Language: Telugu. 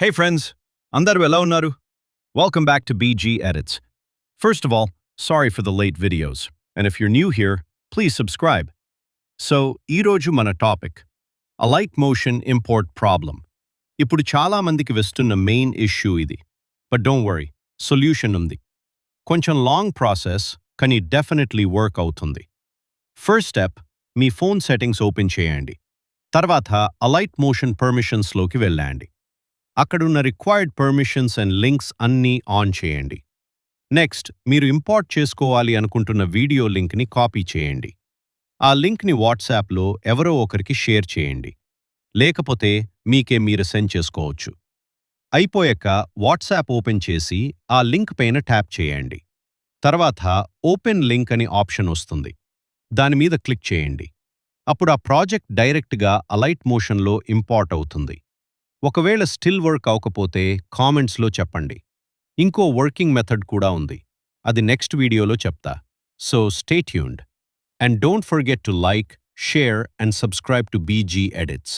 Hey friends, Andaru ఎలా ఉన్నారు? Welcome back to BG Edits. First of all, sorry for the late videos. And if you're new here, please subscribe. So, ఈరోజు మన topic alight motion import problem. ఇప్పుడు చాలా మందికి వస్తున్న మెయిన్ ఇష్యూ ఇది. బట్ డోంట్ వరీ, సొల్యూషన్ ఉంది. కొంచెం లాంగ్ ప్రాసెస్, కానీ డెఫినెట్లీ వర్క్ అవుతుంది. ఫస్ట్ స్టెప్, మీ ఫోన్ సెట్టింగ్స్ ఓపెన్ చేయండి. తర్వాత అలైట్ మోషన్ పర్మిషన్స్లోకి వెళ్ళండి. అక్కడున్న రిక్వైర్డ్ పర్మిషన్స్ అండ్ లింక్స్ అన్నీ ఆన్ చేయండి. నెక్స్ట్, మీరు ఇంపోర్ట్ చేసుకోవాలి అనుకుంటున్న వీడియో లింక్ని కాపీ చేయండి. ఆ లింక్ని వాట్సాప్లో ఎవరో ఒకరికి షేర్ చేయండి. లేకపోతే మీకే మీరు సెండ్ చేసుకోవచ్చు. అయిపోయాక వాట్సాప్ ఓపెన్ చేసి ఆ లింక్ పైన ట్యాప్ చేయండి. తర్వాత ఓపెన్ లింక్ అని ఆప్షన్ వస్తుంది. దాని మీద క్లిక్ చేయండి. అప్పుడు ఆ ప్రాజెక్ట్ డైరెక్ట్గా అలైట్ మోషన్లో ఇంపోర్ట్ అవుతుంది. ఒకవేళ స్టిల్ వర్క్ అవ్వకపోతే కామెంట్స్లో చెప్పండి. ఇంకో వర్కింగ్ మెథడ్ కూడా ఉంది. అది నెక్స్ట్ వీడియోలో చెప్తా. So stay tuned. And don't forget to like, share and subscribe to BG Edits.